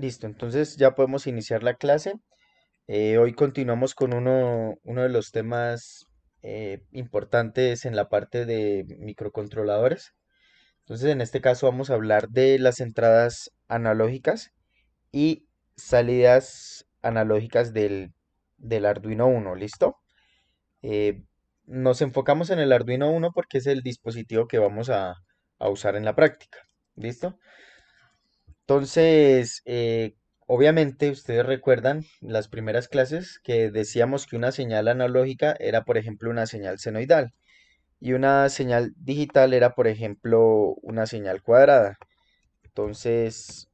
Listo, entonces ya podemos iniciar la clase. Hoy continuamos con uno de los temas importantes en la parte de microcontroladores. Entonces, en este caso vamos a hablar de las entradas analógicas y salidas analógicas del Arduino Uno. ¿Listo? Eh, Nos enfocamos en el Arduino Uno porque es el dispositivo que vamos a usar en la práctica. ¿Listo? Entonces, obviamente ustedes recuerdan las primeras clases que decíamos que una señal analógica era, por ejemplo, una señal senoidal y una señal digital era, por ejemplo, una señal cuadrada. Entonces,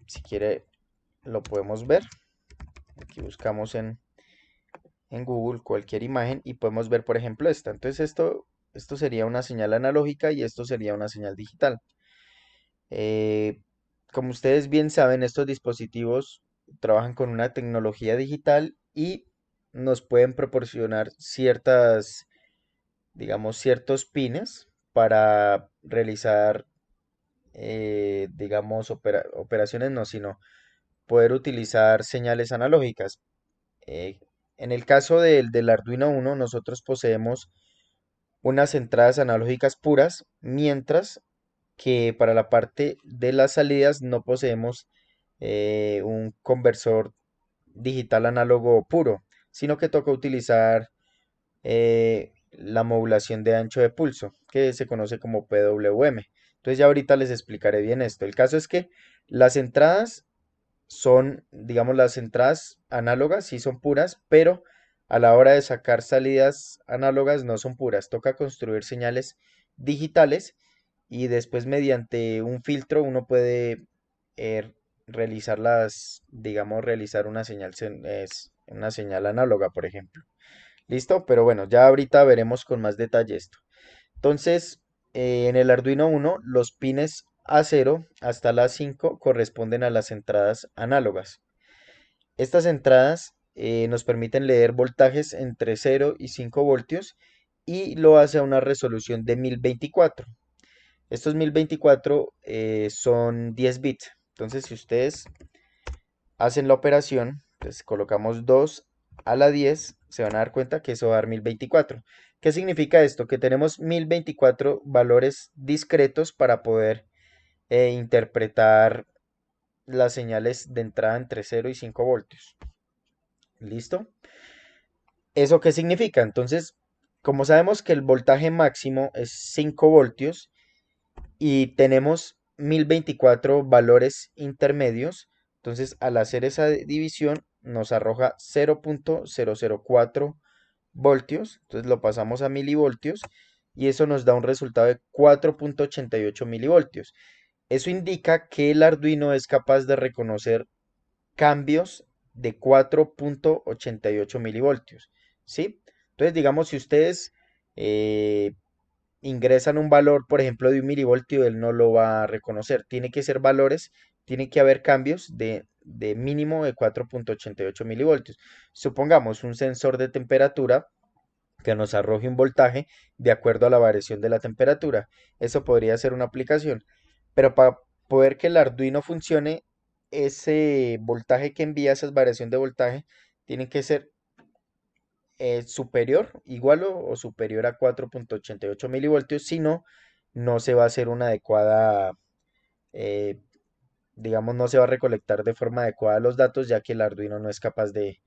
si quiere, lo podemos ver. Aquí buscamos en Google cualquier imagen y podemos ver, por ejemplo, esta. Entonces, esto sería una señal analógica y esto sería una señal digital. Eh, Como ustedes bien saben, estos dispositivos trabajan con una tecnología digital y nos pueden proporcionar ciertas, digamos, ciertos pines para realizar, digamos, operaciones, no, sino poder utilizar señales analógicas. Eh, en el caso del Arduino Uno, nosotros poseemos unas entradas analógicas puras, mientras que para la parte de las salidas no poseemos un conversor digital análogo puro, sino que toca utilizar la modulación de ancho de pulso, que se conoce como PWM. Entonces ya ahorita les explicaré bien esto. El caso es que las entradas son, digamos, las entradas análogas sí son puras, pero a la hora de sacar salidas análogas no son puras. Toca construir señales digitales y después mediante un filtro uno puede eh, realizar digamos, realizar una señal, una señal análoga, por ejemplo. ¿Listo? Pero bueno, ya ahorita veremos con más detalle esto. Entonces, en el Arduino Uno, los pines A0 hasta la A5 corresponden a las entradas análogas. Estas entradas nos permiten leer voltajes entre 0 y 5 voltios y lo hace a una resolución de 1024. Estos 1024 son 10 bits. Entonces, si ustedes hacen la operación, pues colocamos 2 a la 10, se van a dar cuenta que eso va a dar 1024. ¿Qué significa esto? Que tenemos 1024 valores discretos para poder interpretar las señales de entrada entre 0 y 5 voltios. ¿Listo? ¿Eso qué significa? Entonces, como sabemos que el voltaje máximo es 5 voltios, y tenemos 1024 valores intermedios. Entonces, al hacer esa división, nos arroja 0.004 voltios. Entonces, lo pasamos a milivoltios y eso nos da un resultado de 4.88 milivoltios. Eso indica que el Arduino es capaz de reconocer cambios de 4.88 milivoltios. ¿Sí? Entonces, digamos, si ustedes eh, ingresan un valor, por ejemplo, de 1 milivoltio, él no lo va a reconocer. Tiene que ser valores, tiene que haber cambios de mínimo de 4.88 milivoltios. Supongamos un sensor de temperatura que nos arroje un voltaje de acuerdo a la variación de la temperatura. Eso podría ser una aplicación. Pero para poder que el Arduino funcione, ese voltaje que envía, esa variación de voltaje, tiene que ser superior, igual o superior a 4.88 milivoltios, si no, no se va a hacer una adecuada, eh, digamos, no se va a recolectar de forma adecuada los datos, ya que el Arduino no es capaz de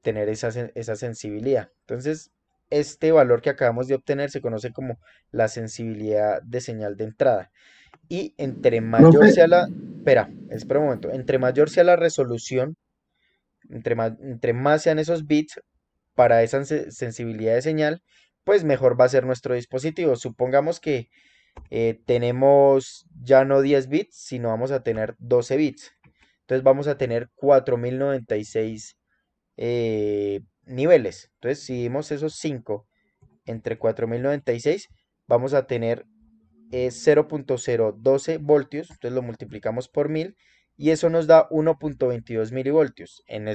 tener esa sensibilidad. Entonces, este valor que acabamos de obtener se conoce como la sensibilidad de señal de entrada. Y entre mayor Profe, sea espera un momento, entre mayor sea la resolución, entre más sean esos bits para esa sensibilidad de señal, pues mejor va a ser nuestro dispositivo. Supongamos que tenemos ya no 10 bits, sino vamos a tener 12 bits. Entonces vamos a tener 4096 niveles. Entonces, si dimos esos 5 entre 4096, vamos a tener 0.012 voltios. Entonces lo multiplicamos por 1000 y eso nos da 1.22 milivoltios en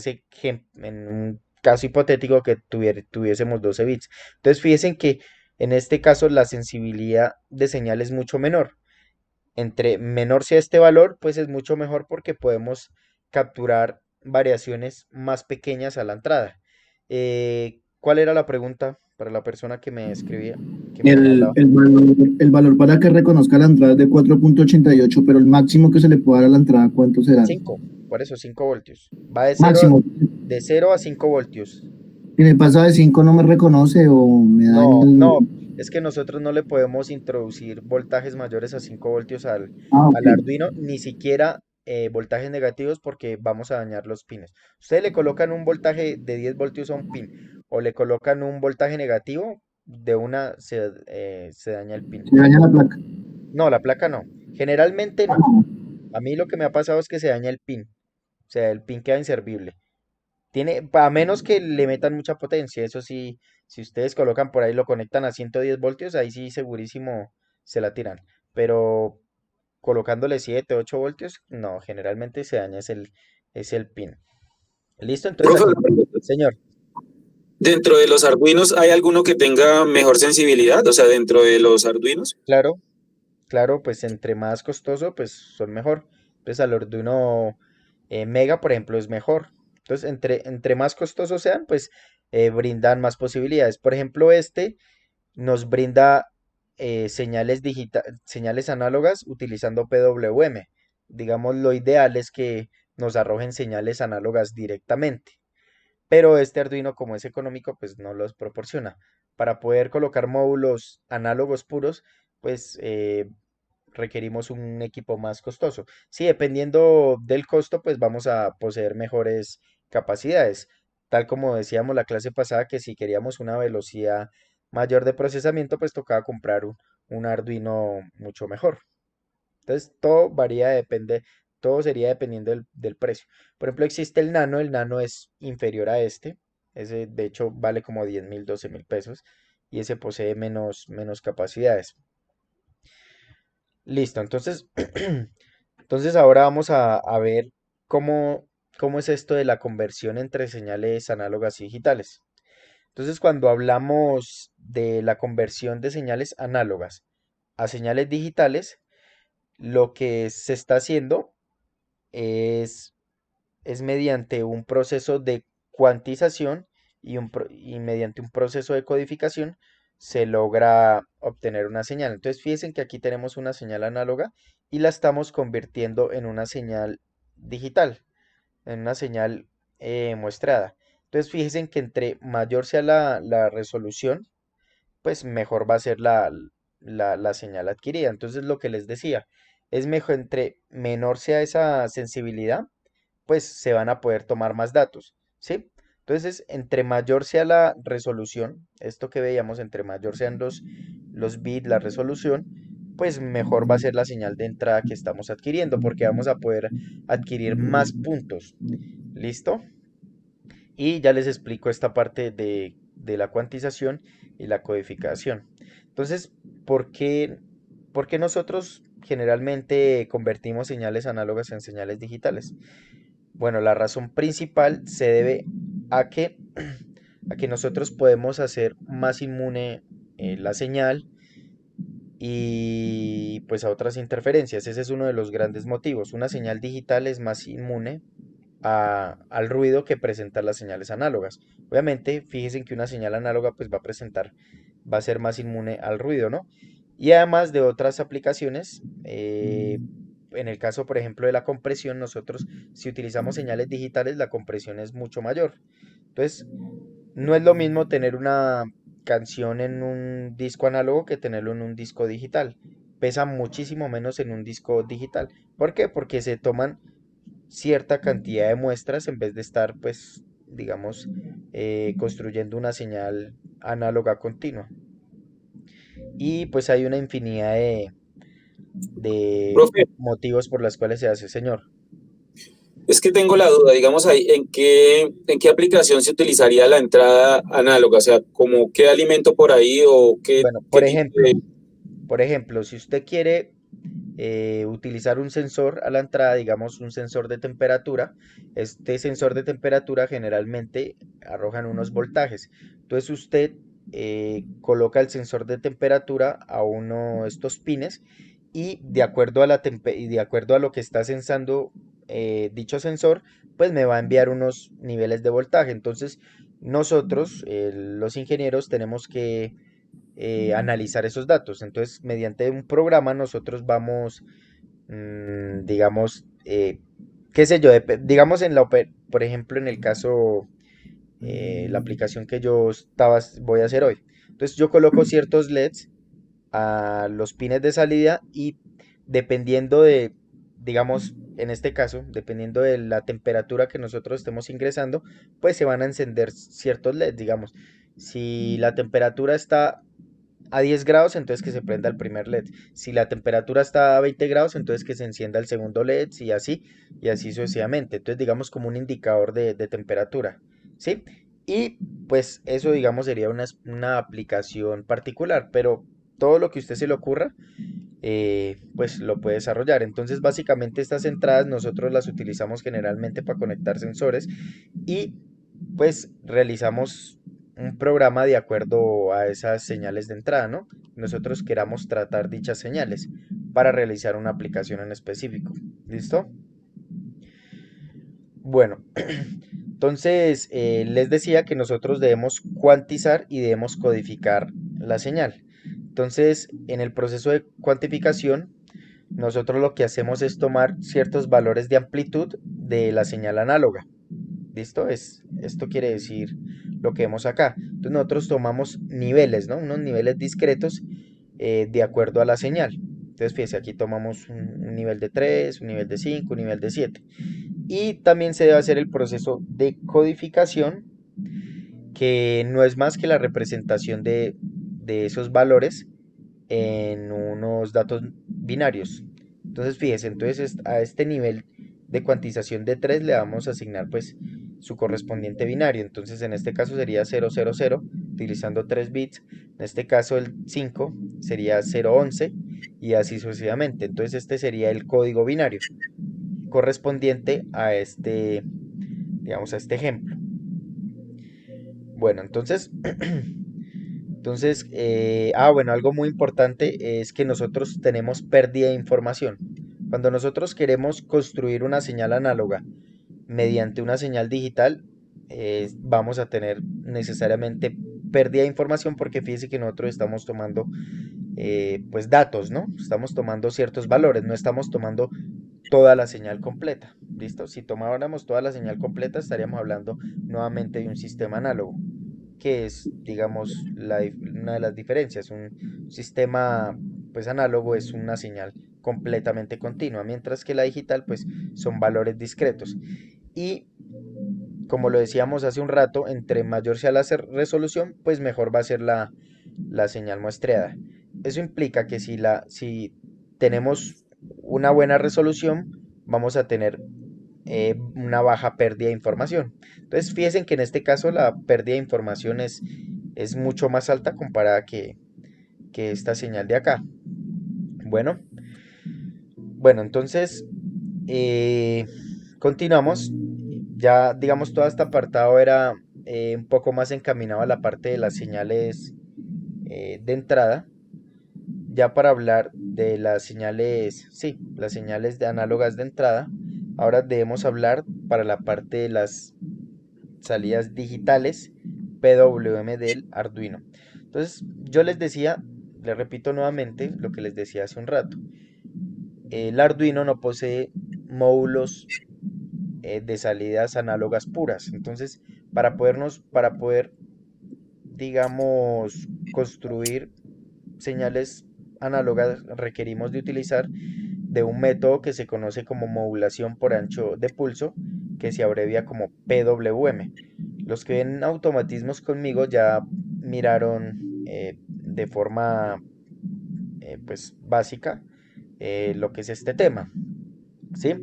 un caso hipotético que tuviésemos 12 bits. Entonces fíjense que en este caso la sensibilidad de señal es mucho menor. Entre menor sea este valor, pues es mucho mejor porque podemos capturar variaciones más pequeñas a la entrada. ¿Cuál era la pregunta para la persona que me escribía, que me El, hablaba? el valor, el valor para que reconozca la entrada es de 4,88, pero el máximo que se le puede dar a la entrada, ¿cuánto será? 5, por eso 5 voltios. Va Máximo. de 0 a 5 voltios. Si me pasa de 5 no me reconoce o me daña No, el... no, es que nosotros no le podemos introducir voltajes mayores a 5 voltios Ah, ok. al Arduino, ni siquiera voltajes negativos porque vamos a dañar los pines. Ustedes le colocan un voltaje de 10 voltios a un pin o le colocan un voltaje negativo, de una se daña el pin. Se daña la placa. No, la placa no. Generalmente no. A mí lo que me ha pasado es que se daña el pin, o sea, el pin queda inservible. A menos que le metan mucha potencia, eso sí, si ustedes colocan por ahí, lo conectan a 110 voltios, ahí sí segurísimo se la tiran. Pero colocándole 7 8 voltios, no, generalmente se daña es el pin. ¿Listo? Entonces Profe, aquí, señor, dentro de los Arduinos, ¿hay alguno que tenga mejor sensibilidad? O sea, dentro de los Arduinos. claro, claro, pues entre más costoso, pues son mejor. Entonces al Arduino Mega, por ejemplo, es mejor. Entonces, entre más costosos sean, pues brindan más posibilidades. Por ejemplo, este nos brinda señales análogas utilizando PWM. Digamos, lo ideal es que nos arrojen señales análogas directamente, pero este Arduino, como es económico, pues no los proporciona. Para poder colocar módulos análogos puros, pues requerimos un equipo más costoso. Sí, dependiendo del costo, pues vamos a poseer mejores capacidades. Tal como decíamos la clase pasada, que si queríamos una velocidad mayor de procesamiento, pues tocaba comprar un Arduino mucho mejor. Entonces, todo varía, depende, todo sería dependiendo del precio. Por ejemplo, existe el Nano es inferior a este, ese de hecho vale como 10.000, 12.000 pesos, y ese posee menos capacidades. Listo, entonces, entonces ahora vamos a ver cómo, cómo es esto de la conversión entre señales análogas y digitales. Entonces, cuando hablamos de la conversión de señales análogas a señales digitales, lo que se está haciendo es, es mediante un proceso de cuantización y mediante un proceso de codificación se logra obtener una señal. Entonces, fíjense que aquí tenemos una señal análoga y la estamos convirtiendo en una señal digital, en una señal muestrada. Entonces, fíjense que entre mayor sea la resolución, pues mejor va a ser la señal adquirida. Entonces, lo que les decía, es mejor entre menor sea esa sensibilidad, pues se van a poder tomar más datos, ¿sí? Entonces, entre mayor sea la resolución, esto que veíamos, entre mayor sean los bits, la resolución, pues mejor va a ser la señal de entrada que estamos adquiriendo, porque vamos a poder adquirir más puntos. ¿Listo? Y ya les explico esta parte de la cuantización y la codificación. Entonces, ¿por qué, por qué nosotros generalmente convertimos señales análogas en señales digitales? Bueno, la razón principal se debe a que, a que nosotros podemos hacer más inmune la señal y pues a otras interferencias. Ese es uno de los grandes motivos. Una señal digital es más inmune al ruido que presentan las señales análogas. Obviamente, fíjense que una señal análoga pues va a ser más inmune al ruido, ¿no? Y además de otras aplicaciones, en el caso, por ejemplo, de la compresión, nosotros si utilizamos señales digitales, la compresión es mucho mayor. Entonces, no es lo mismo tener una canción en un disco análogo que tenerlo en un disco digital. Pesa muchísimo menos en un disco digital. ¿Por qué? Porque se toman cierta cantidad de muestras en vez de estar, pues, digamos, construyendo una señal análoga continua. Y pues hay una infinidad de Profe, motivos por los cuales se hace, señor. es que tengo la duda, digamos ahí, ¿en qué aplicación se utilizaría la entrada análoga? O sea, como qué alimento por ahí o qué, Bueno, qué tipo de... por ejemplo, si usted quiere utilizar un sensor a la entrada, digamos un sensor de temperatura, este sensor de temperatura generalmente arrojan unos voltajes. Entonces usted coloca el sensor de temperatura a uno de estos pines y de acuerdo a y de acuerdo a lo que está sensando dicho sensor, pues me va a enviar unos niveles de voltaje. Entonces, nosotros, los ingenieros, tenemos que analizar esos datos. Entonces, mediante un programa, nosotros vamos, digamos, qué sé yo, digamos por ejemplo, en el caso, la aplicación que voy a hacer hoy. Entonces, yo coloco ciertos LEDs a los pines de salida y dependiendo de, digamos, en este caso, dependiendo de la temperatura que nosotros estemos ingresando, pues se van a encender ciertos LEDs, digamos. Si la temperatura está a 10 grados, entonces que se prenda el primer LED. Si la temperatura está a 20 grados, entonces que se encienda el segundo LED y así sucesivamente. Entonces, digamos como un indicador de temperatura, ¿sí? Y pues eso, digamos, sería una aplicación particular, pero todo lo que a usted se le ocurra, pues lo puede desarrollar. Entonces, básicamente estas entradas nosotros las utilizamos generalmente para conectar sensores y pues realizamos un programa de acuerdo a esas señales de entrada, ¿no? Nosotros queramos tratar dichas señales para realizar una aplicación en específico. ¿Listo? Bueno, entonces les decía que nosotros debemos cuantizar y debemos codificar la señal. Entonces, en el proceso de cuantificación, nosotros lo que hacemos es tomar ciertos valores de amplitud de la señal análoga. ¿Listo? Esto quiere decir lo que vemos acá. Entonces nosotros tomamos niveles, ¿no? Unos niveles discretos de acuerdo a la señal. Entonces fíjese, aquí tomamos un nivel de 3, un nivel de 5, un nivel de 7. Y también se debe hacer el proceso de codificación, que no es más que la representación de esos valores en unos datos binarios. Entonces, fíjese, entonces a este nivel de cuantización de 3 le vamos a asignar pues su correspondiente binario. Entonces, en este caso sería 000 utilizando 3 bits. En este caso el 5 sería 011 y así sucesivamente. Entonces, este sería el código binario correspondiente a este, digamos, a este ejemplo. Bueno, entonces, bueno, algo muy importante es que nosotros tenemos pérdida de información. Cuando nosotros queremos construir una señal análoga mediante una señal digital, vamos a tener necesariamente pérdida de información porque fíjese que nosotros estamos tomando pues datos, ¿no? Estamos tomando ciertos valores, no estamos tomando toda la señal completa. ¿Listo? Si tomáramos toda la señal completa, estaríamos hablando nuevamente de un sistema análogo, que es, digamos, una de las diferencias. Un sistema, pues, análogo es una señal completamente continua, mientras que la digital, pues, son valores discretos. Y, como lo decíamos hace un rato, entre mayor sea la resolución, pues mejor va a ser la señal muestreada. Eso implica que si tenemos una buena resolución, vamos a tener una baja pérdida de información. Entonces, fíjense que en este caso la pérdida de información es mucho más alta comparada que esta señal de acá. Bueno, bueno, entonces eh, continuamos. Ya, digamos, todo este apartado era un poco más encaminado a la parte de las señales de entrada. Ya para hablar de las señales, sí, las señales de análogas de entrada, ahora debemos hablar para la parte de las salidas digitales PWM del Arduino. Entonces, yo les decía, les repito nuevamente lo que les decía hace un rato. El Arduino no posee módulos de salidas análogas puras. Entonces, para poder, digamos, construir señales análogas, requerimos de utilizar de un método que se conoce como modulación por ancho de pulso, que se abrevia como PWM. Los que ven automatismos conmigo ya miraron de forma pues básica lo que es este tema, ¿sí?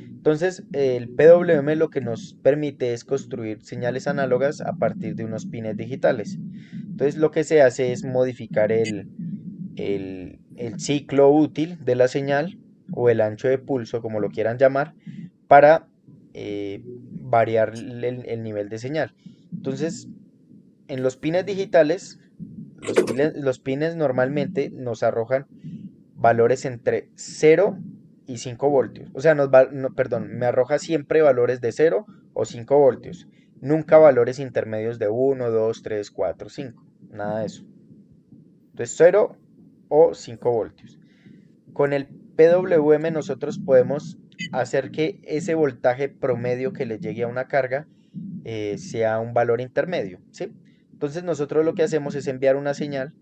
Entonces, el PWM lo que nos permite es construir señales análogas a partir de unos pines digitales. Entonces, lo que se hace es modificar el ciclo útil de la señal o el ancho de pulso, como lo quieran llamar, para variar el nivel de señal. Entonces, en los pines digitales, los pines normalmente nos arrojan valores entre 0 y 5 voltios. O sea, perdón, me arroja siempre valores de 0 o 5 voltios. Nunca valores intermedios de 1, 2, 3, 4, 5. Nada de eso. Entonces 0 o 5 voltios. Con el PWM nosotros podemos hacer que ese voltaje promedio que le llegue a una carga sea un valor intermedio, ¿sí? Entonces nosotros lo que hacemos es enviar una señal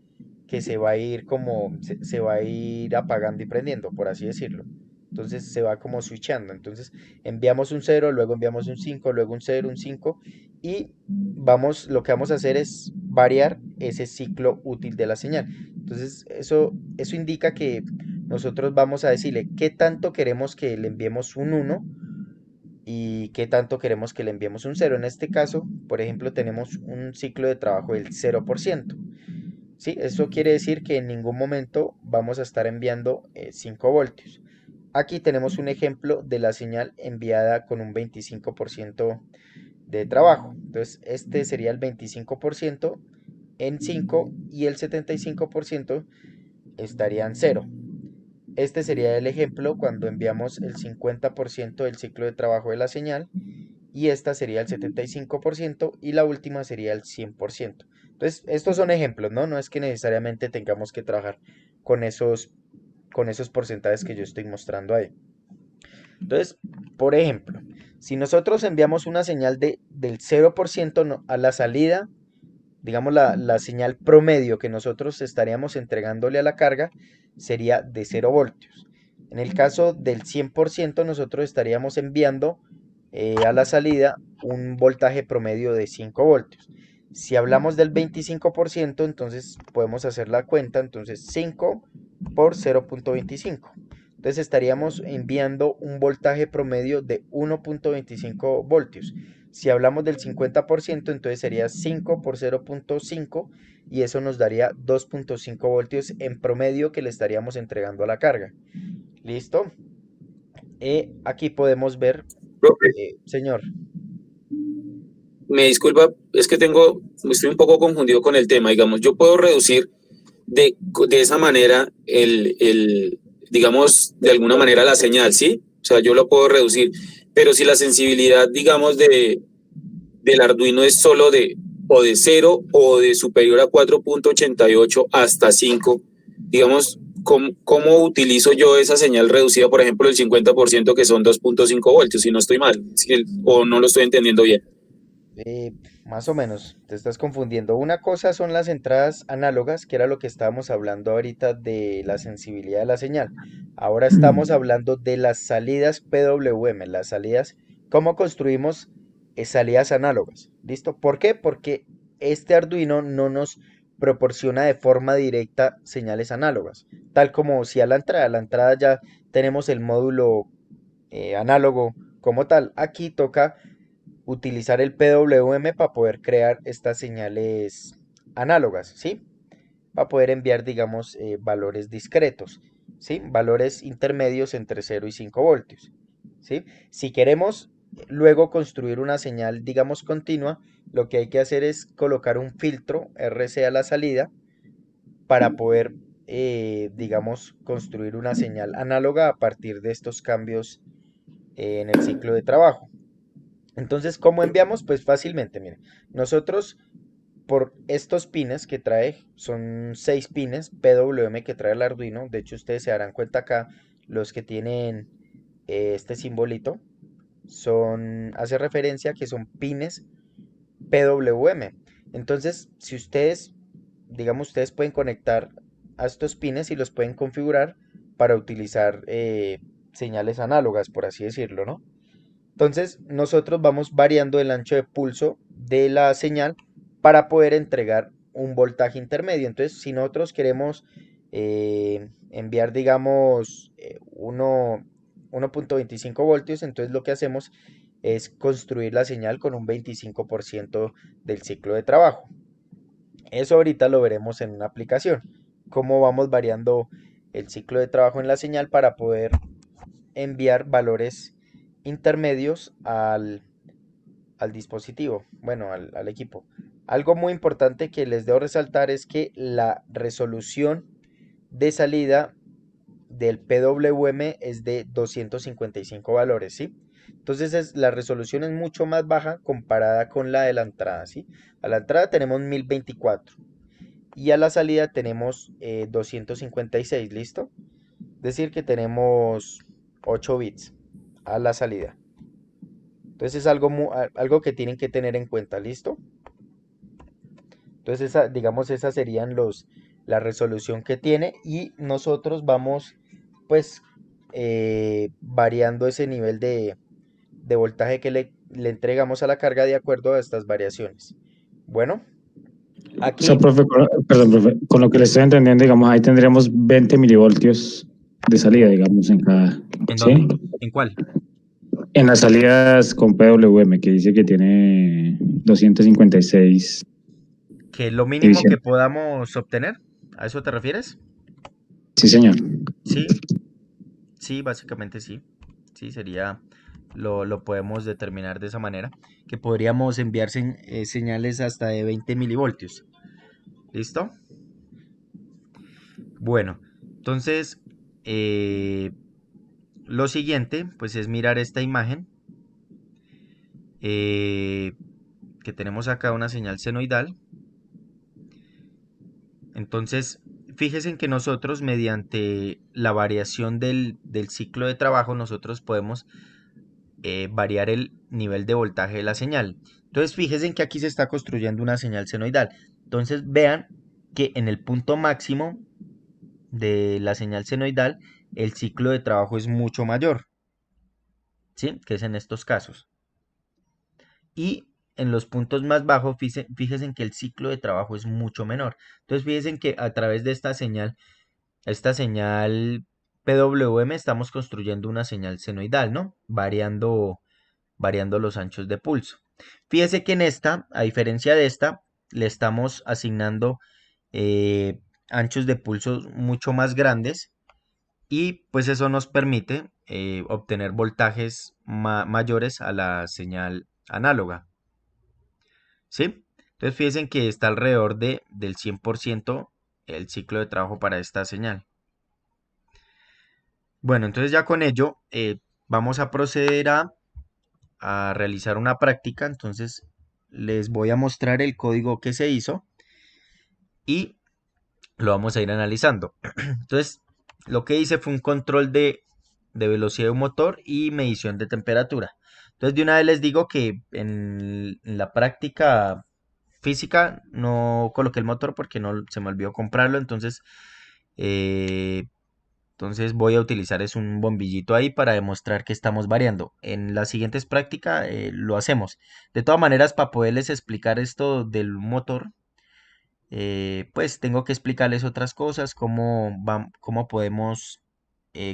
que se va a ir como, se va a ir apagando y prendiendo, por así decirlo. Entonces se va como switchando. Entonces enviamos un 0, luego enviamos un 5, luego un 0, un 5 y lo que vamos a hacer es variar ese ciclo útil de la señal. Entonces eso indica que nosotros vamos a decirle qué tanto queremos que le enviemos un 1 y qué tanto queremos que le enviemos un 0. En este caso, por ejemplo, tenemos un ciclo de trabajo del 0%. ¿Sí? Eso quiere decir que en ningún momento vamos a estar enviando 5 voltios. Aquí tenemos un ejemplo de la señal enviada con un 25% de trabajo. Entonces, este sería el 25% en 5 y el 75% estaría en 0. Este sería el ejemplo cuando enviamos el 50% del ciclo de trabajo de la señal y esta sería el 75% y la última sería el 100%. Entonces, estos son ejemplos, ¿no? No es que necesariamente tengamos que trabajar con esos porcentajes que yo estoy mostrando ahí. Entonces, por ejemplo, si nosotros enviamos una señal del 0% a la salida, digamos la señal promedio que nosotros estaríamos entregándole a la carga sería de 0 voltios. En el caso del 100% nosotros estaríamos enviando a la salida un voltaje promedio de 5 voltios. Si hablamos del 25%, entonces podemos hacer la cuenta, entonces 5 por 0.25. Entonces estaríamos enviando un voltaje promedio de 1.25 voltios. Si hablamos del 50%, entonces sería 5 por 0.5 y eso nos daría 2.5 voltios en promedio que le estaríamos entregando a la carga. ¿Listo? Aquí podemos ver, Profe, señor. me disculpa, es que estoy un poco confundido con el tema. Digamos, yo puedo reducir de esa manera digamos, de alguna manera la señal, ¿sí? O sea, yo lo puedo reducir. Pero si la sensibilidad, digamos, del Arduino es solo o de 0 o de superior a 4.88 hasta 5, digamos, ¿cómo utilizo yo esa señal reducida, por ejemplo, el 50% que son 2.5 voltios, si no estoy mal, o no lo estoy entendiendo bien? Eh, Más o menos, te estás confundiendo. Una cosa son las entradas análogas, que era lo que estábamos hablando ahorita de la sensibilidad de la señal. Ahora estamos hablando de las salidas PWM, las salidas, cómo construimos salidas análogas. ¿Listo? ¿Por qué? Porque este Arduino no nos proporciona de forma directa señales análogas, tal como si a la entrada ya tenemos el módulo análogo como tal. Aquí toca utilizar el PWM para poder crear estas señales análogas, ¿sí? Para poder enviar, digamos, valores discretos, ¿sí? Valores intermedios entre 0 y 5 voltios, ¿sí? Si queremos luego construir una señal, digamos, continua, lo que hay que hacer es colocar un filtro RC a la salida para poder, digamos, construir una señal análoga a partir de estos cambios en el ciclo de trabajo. Entonces, ¿cómo enviamos? Pues fácilmente, miren. Nosotros, por estos pines que trae, son 6 pines PWM que trae el Arduino. De hecho, ustedes se darán cuenta acá, los que tienen este simbolito, hace referencia a que son pines PWM. Entonces, si ustedes, digamos, ustedes pueden conectar a estos pines y los pueden configurar para utilizar señales análogas, por así decirlo, ¿no? Entonces, nosotros vamos variando el ancho de pulso de la señal para poder entregar un voltaje intermedio. Entonces, si nosotros queremos enviar, digamos, 1.25 voltios, entonces lo que hacemos es construir la señal con un 25% del ciclo de trabajo. Eso ahorita lo veremos en una aplicación, cómo vamos variando el ciclo de trabajo en la señal para poder enviar valores intermedios al dispositivo, bueno, al equipo. Algo muy importante que les debo resaltar es que la resolución de salida del PWM es de 255 valores, ¿sí? Entonces la resolución es mucho más baja comparada con la de la entrada, ¿sí? A la entrada tenemos 1024 y a la salida tenemos 256, ¿listo? Es decir, que tenemos 8 bits a la salida. Entonces es algo que tienen que tener en cuenta, ¿listo? Entonces, digamos, esas serían la resolución que tiene y nosotros vamos, pues, variando ese nivel de voltaje que le entregamos a la carga de acuerdo a estas variaciones. Bueno, O sea, aquí, profe, perdón, profe, con lo que le estoy entendiendo, digamos, ahí tendríamos 20 milivoltios de salida, digamos, en cada, ¿en dónde? ¿sí? ¿En cuál? En las salidas con PWM, que dice que tiene 256 ¿Que es lo mínimo que divisiones. podamos obtener? ¿A eso te refieres? Sí, señor. Sí, sí, básicamente sí. Sí, lo podemos determinar de esa manera, que podríamos enviar señales hasta de 20 milivoltios. ¿Listo? Bueno, entonces, eh, lo siguiente, pues es mirar esta imagen, eh, que tenemos acá una señal senoidal. Entonces, fíjense en que nosotros mediante la variación del ciclo de trabajo, nosotros podemos variar el nivel de voltaje de la señal. Entonces, fíjense en que aquí se está construyendo una señal senoidal. Entonces, vean que en el punto máximo de la señal senoidal, el ciclo de trabajo es mucho mayor, ¿sí? Que es en estos casos. Y en los puntos más bajos, fíjense en que el ciclo de trabajo es mucho menor. Entonces, fíjense en que a través de esta señal PWM, estamos construyendo una señal senoidal, ¿no? Variando los anchos de pulso. Fíjese que en esta, a diferencia de esta, le estamos asignando anchos de pulso mucho más grandes y pues eso nos permite obtener voltajes mayores a la señal análoga, ¿sí? Entonces fíjense que está alrededor del 100% el ciclo de trabajo para esta señal. Bueno, entonces ya con ello vamos a proceder a realizar una práctica. Entonces les voy a mostrar el código que se hizo y lo vamos a ir analizando. Entonces lo que hice fue un control de velocidad de un motor y medición de temperatura. Entonces de una vez les digo que en la práctica física no coloqué el motor porque no se me olvidó comprarlo. Eh, entonces voy a utilizar es un bombillito ahí para demostrar que estamos variando. En las siguientes prácticas lo hacemos. De todas maneras, para poderles explicar esto del motor, pues tengo que explicarles otras cosas, cómo podemos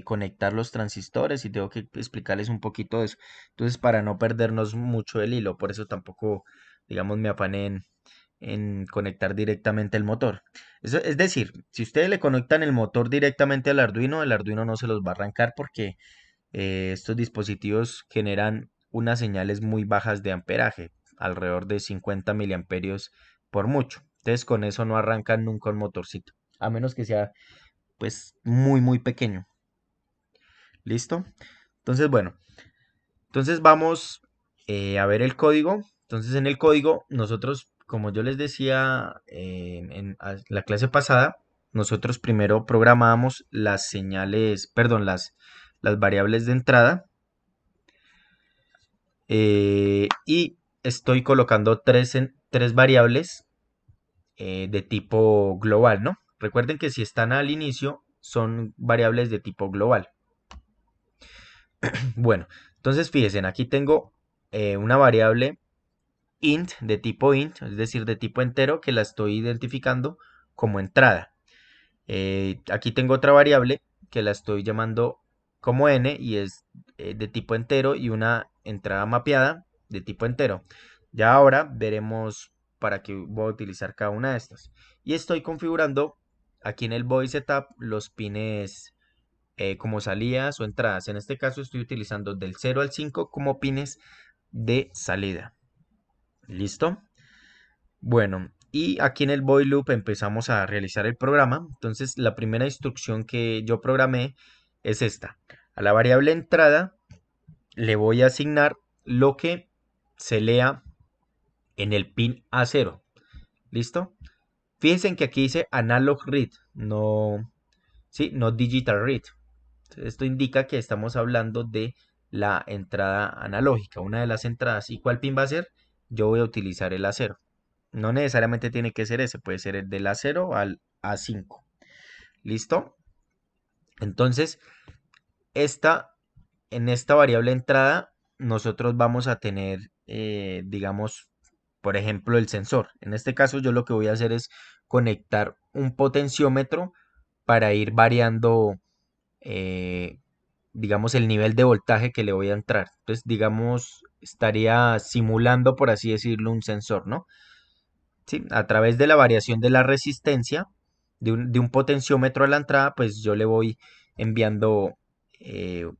conectar los transistores y tengo que explicarles un poquito de eso. Entonces, para no perdernos mucho el hilo, por eso tampoco, digamos, me afané en conectar directamente el motor. Es decir, si ustedes le conectan el motor directamente al Arduino, el Arduino no se los va a arrancar porque estos dispositivos generan unas señales muy bajas de amperaje, alrededor de 50 miliamperios por mucho. Entonces con eso no arrancan nunca un motorcito, a menos que sea pues muy pequeño. ¿Listo? Entonces bueno, entonces vamos a ver el código. Entonces en el código nosotros, como yo les decía en la clase pasada, nosotros primero programábamos las señales, perdón, las variables de entrada y estoy colocando tres variables de tipo global, ¿no? Recuerden que si están al inicio son variables de tipo global. Bueno, entonces fíjense, aquí tengo una variable int de tipo int, es decir, de tipo entero, que la estoy identificando como entrada. Aquí tengo otra variable que la estoy llamando como n y es de tipo entero y una entrada mapeada de tipo entero. Ya ahora veremos para qué voy a utilizar cada una de estas. Y estoy configurando aquí en el body setup los pines como salidas o entradas. En este caso estoy utilizando del 0 al 5 como pines de salida. ¿Listo? Bueno, y aquí en el void loop empezamos a realizar el programa. Entonces, la primera instrucción que yo programé es esta. A la variable entrada le voy a asignar lo que se lea en el pin A0. ¿Listo? Fíjense que aquí dice analog read, no, sí, no digital read. Esto indica que estamos hablando de la entrada analógica, una de las entradas. ¿Y cuál pin va a ser? Yo voy a utilizar el A0. No necesariamente tiene que ser ese, puede ser el del A0 al A5. ¿Listo? Entonces, en esta variable entrada, nosotros vamos a tener, digamos, por ejemplo, el sensor. En este caso, yo lo que voy a hacer es conectar un potenciómetro para ir variando, eh, digamos, el nivel de voltaje que le voy a entrar. Entonces, digamos, estaría simulando, por así decirlo, un sensor, ¿no? ¿Sí? A través de la variación de la resistencia de un potenciómetro a la entrada, pues yo le voy enviando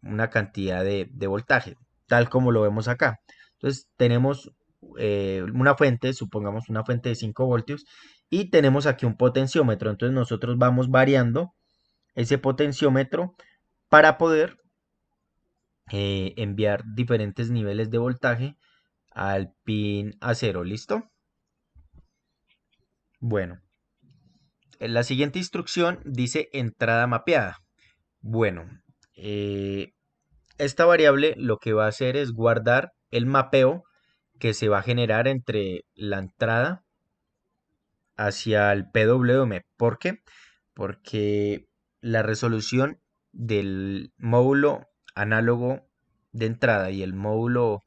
una cantidad de voltaje, tal como lo vemos acá. Entonces tenemos una fuente, supongamos una fuente de 5 voltios, y tenemos aquí un potenciómetro. Entonces nosotros vamos variando ese potenciómetro para poder enviar diferentes niveles de voltaje al pin A0. ¿Listo? Bueno. La siguiente instrucción dice entrada mapeada. Bueno, eh, esta variable lo que va a hacer es guardar el mapeo que se va a generar entre la entrada hacia el PWM. ¿Por qué? Porque la resolución del módulo análogo de entrada y el módulo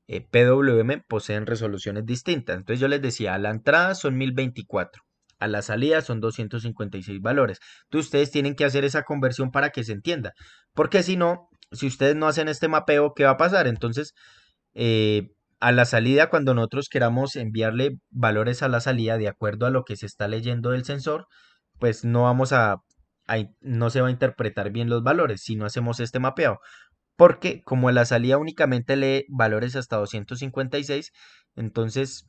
PWM poseen resoluciones distintas. Entonces yo les decía, a la entrada son 1024, a la salida son 256 valores. Entonces ustedes tienen que hacer esa conversión para que se entienda. Porque si no, si ustedes no hacen este mapeo, ¿qué va a pasar? Entonces, a la salida, cuando nosotros queramos enviarle valores a la salida de acuerdo a lo que se está leyendo del sensor, pues no vamos no se va a interpretar bien los valores si no hacemos este mapeado. Porque como la salida únicamente lee valores hasta 256, entonces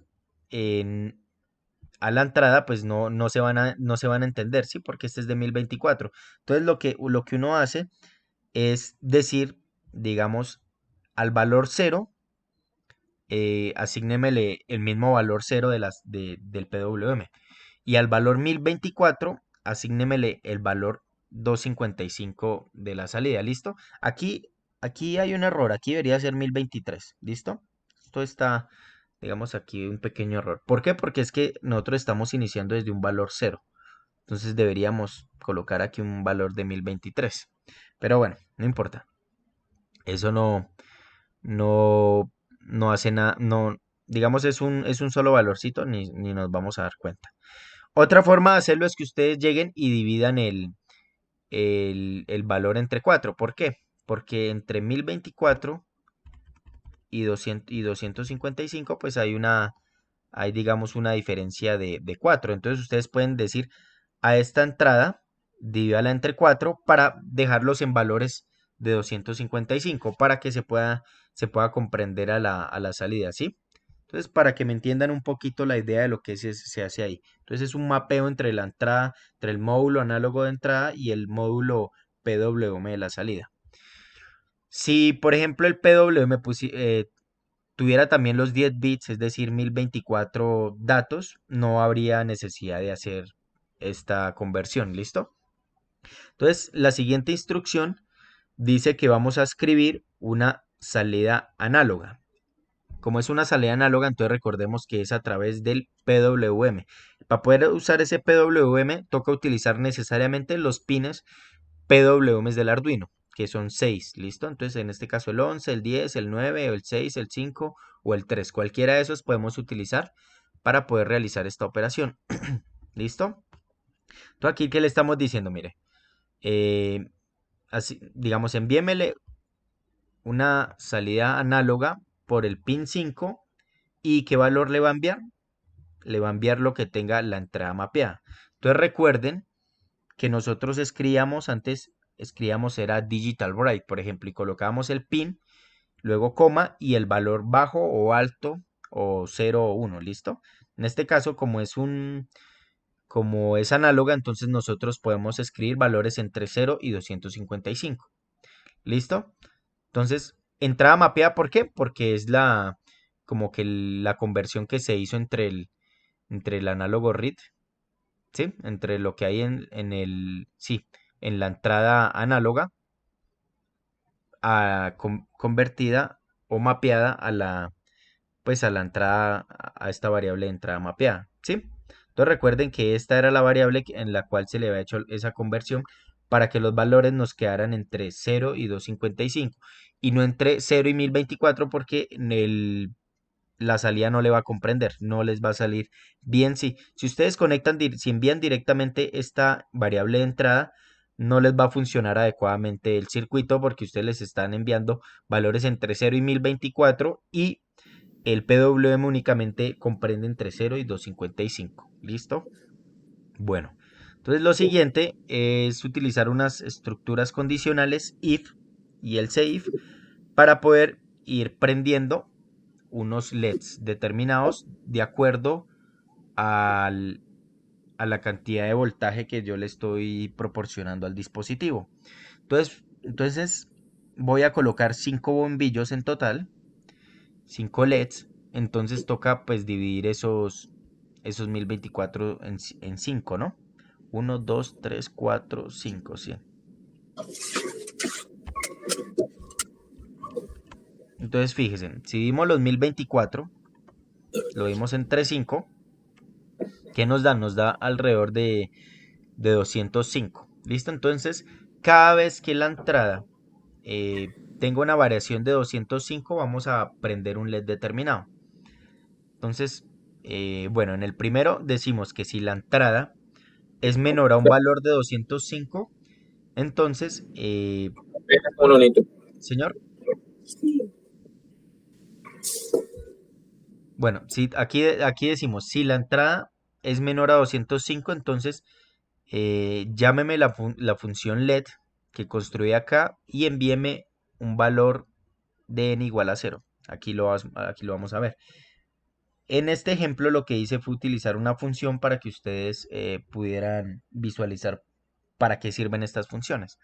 a la entrada pues no se van a entender, ¿sí? Porque este es de 1024. Entonces lo que uno hace es decir, digamos, al valor 0, asígnemele el mismo valor 0 del PWM. Y al valor 1024, asígnemele el valor 255 de la salida, ¿listo? Aquí hay un error, aquí debería ser 1023, ¿listo? Esto está, digamos, aquí un pequeño error. ¿Por qué? Porque es que nosotros estamos iniciando desde un valor 0. Entonces deberíamos colocar aquí un valor de 1023. Pero bueno, no importa. Eso no hace nada, no, digamos, es un solo valorcito, ni nos vamos a dar cuenta. Otra forma de hacerlo es que ustedes lleguen y dividan el valor entre 4. ¿Por qué? Porque entre 1024 y 255, pues hay digamos una diferencia de 4. Entonces ustedes pueden decir a esta entrada, divídala entre 4 para dejarlos en valores de 255 para que se pueda comprender a la salida, ¿sí? Entonces, para que me entiendan un poquito la idea de lo que se hace ahí. Entonces, es un mapeo entre la entrada, entre el módulo análogo de entrada y el módulo PWM de la salida. Si, por ejemplo, el PWM tuviera también los 10 bits, es decir, 1024 datos, no habría necesidad de hacer esta conversión, ¿listo? Entonces, la siguiente instrucción dice que vamos a escribir una salida análoga. Como es una salida análoga, entonces recordemos que es a través del PWM. Para poder usar ese PWM, toca utilizar necesariamente los pines PWM del Arduino, que son 6, ¿listo? Entonces, en este caso el 11, el 10, el 9, el 6, el 5 o el 3. Cualquiera de esos podemos utilizar para poder realizar esta operación. ¿Listo? Entonces, aquí, ¿qué le estamos diciendo? Mire, así, digamos, envíemele una salida análoga por el pin 5 y ¿qué valor le va a enviar? Le va a enviar lo que tenga la entrada mapeada. Entonces recuerden que nosotros escribíamos era digital write, por ejemplo, y colocábamos el pin, luego coma y el valor bajo o alto o 0 o 1, ¿listo? En este caso, como es análoga, entonces nosotros podemos escribir valores entre 0 y 255. ¿Listo? Entonces, entrada mapeada, ¿por qué? Porque es como que la conversión que se hizo entre el análogo read, ¿sí? Entre lo que hay sí, en la entrada análoga convertida o mapeada pues a la entrada, a esta variable de entrada mapeada, ¿sí? Entonces recuerden que esta era la variable en la cual se le había hecho esa conversión para que los valores nos quedaran entre 0 y 255 y no entre 0 y 1024 porque la salida no le va a comprender, no les va a salir bien. Si ustedes conectan, si envían directamente esta variable de entrada, no les va a funcionar adecuadamente el circuito porque ustedes les están enviando valores entre 0 y 1024 y el PWM únicamente comprende entre 0 y 255. ¿Listo? Bueno, entonces lo siguiente es utilizar unas estructuras condicionales if y else if para poder ir prendiendo unos LEDs determinados de acuerdo al, a la cantidad de voltaje que yo le estoy proporcionando al dispositivo. Entonces voy a colocar 5 bombillos en total, 5 LEDs. Entonces toca pues dividir esos 1024 en 5, ¿no? 1, 2, 3, 4, 5, 100. Entonces fíjense, si dimos los 1024, lo dimos entre 5, ¿qué nos da? Nos da alrededor de 205. ¿Listo? Entonces, cada vez que la entrada tenga una variación de 205, vamos a prender un LED determinado. Entonces, bueno, en el primero decimos que si la entrada es menor a un valor de 205, entonces, Un bonito. señor, bueno, si aquí decimos, si la entrada es menor a 205, entonces llámeme la función LED que construí acá y envíeme un valor de n igual a 0. Aquí lo vamos a ver. En este ejemplo lo que hice fue utilizar una función para que ustedes pudieran visualizar para qué sirven estas funciones.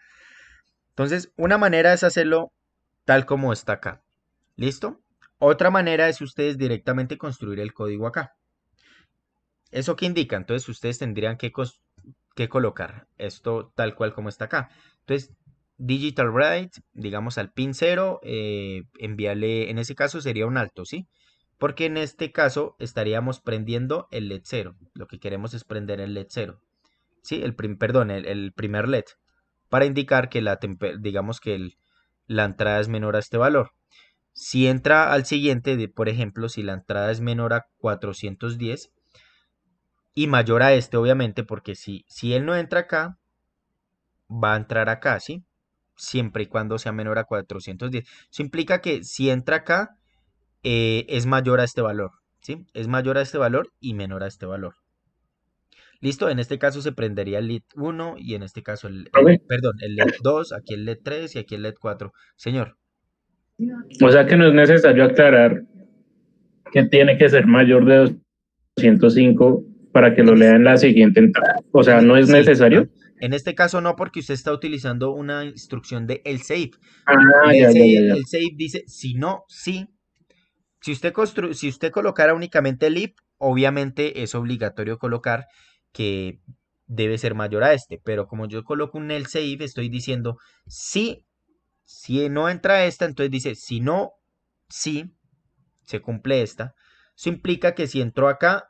Entonces, una manera es hacerlo tal como está acá. ¿Listo? Otra manera es ustedes directamente construir el código acá. ¿Eso qué indica? Entonces ustedes tendrían que colocar esto tal cual como está acá. Entonces, digital write, digamos al pin 0, envíale, en ese caso sería un alto, ¿sí? Porque en este caso estaríamos prendiendo el LED 0. Lo que queremos es prender el LED 0. ¿Sí? Perdón, el primer LED. Para indicar que digamos que la entrada es menor a este valor. Si entra al siguiente, por ejemplo, si la entrada es menor a 410 y mayor a este, obviamente, porque si él no entra acá, va a entrar acá, ¿sí? Siempre y cuando sea menor a 410. Eso implica que si entra acá, es mayor a este valor, ¿sí? Es mayor a este valor y menor a este valor. Listo, en este caso se prendería el LED 1 y en este caso perdón, el LED 2, aquí el LED 3 y aquí el LED 4. Señor. O sea que no es necesario aclarar que tiene que ser mayor de 205 para que lo En lea es- en la siguiente entrada. O sea, ¿no es sí, necesario? en este caso no, porque usted está utilizando una instrucción de else if. Ah, El ya, else, ya, ya, ya. else if dice si no, sí. Si usted colocara únicamente el if, obviamente es obligatorio colocar que debe ser mayor a este. Pero como yo coloco un else if, estoy diciendo si no entra esta, entonces dice si no, sí, se cumple esta. Eso implica que si entró acá,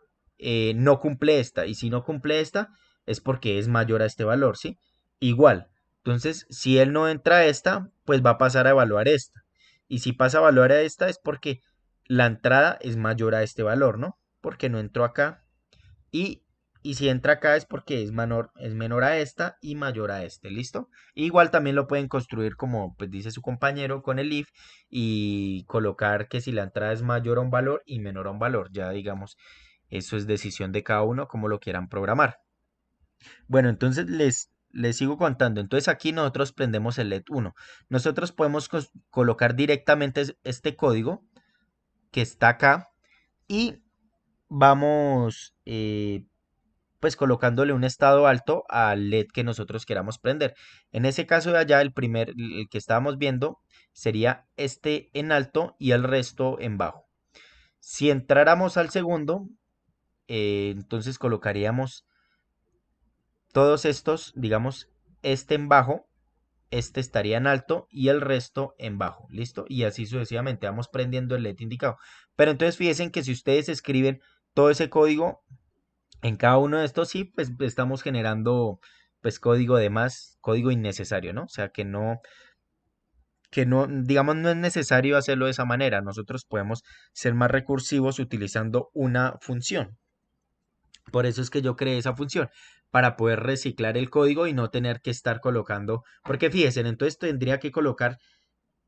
no cumple esta. Y si no cumple esta, es porque es mayor a este valor, ¿sí? Igual. Entonces, si él no entra a esta, pues va a pasar a evaluar esta. Y si pasa a evaluar a esta, es porque la entrada es mayor a este valor, ¿no? Porque no entró acá. Y, y si entra acá es porque es menor a esta y mayor a este, ¿listo? Igual también lo pueden construir como pues dice su compañero con el if y colocar que si la entrada es mayor a un valor y menor a un valor, ya digamos, eso es decisión de cada uno como lo quieran programar. Bueno, entonces les sigo contando. Entonces aquí nosotros prendemos el LED 1. Nosotros podemos colocar directamente este código que está acá y vamos pues colocándole un estado alto al LED que nosotros queramos prender. En ese caso de allá, el que estábamos viendo, sería este en alto y el resto en bajo. Si entráramos al segundo, entonces colocaríamos todos estos, digamos, este en bajo, este estaría en alto y el resto en bajo, ¿listo? Y así sucesivamente vamos prendiendo el LED indicado. Pero entonces fíjense que si ustedes escriben todo ese código en cada uno de estos, sí, pues estamos generando pues código de más, código innecesario, ¿no? O sea, que no, digamos, no es necesario hacerlo de esa manera. Nosotros podemos ser más recursivos utilizando una función. Por eso es que yo creé esa función, para poder reciclar el código y no tener que estar colocando, porque fíjense, entonces tendría que colocar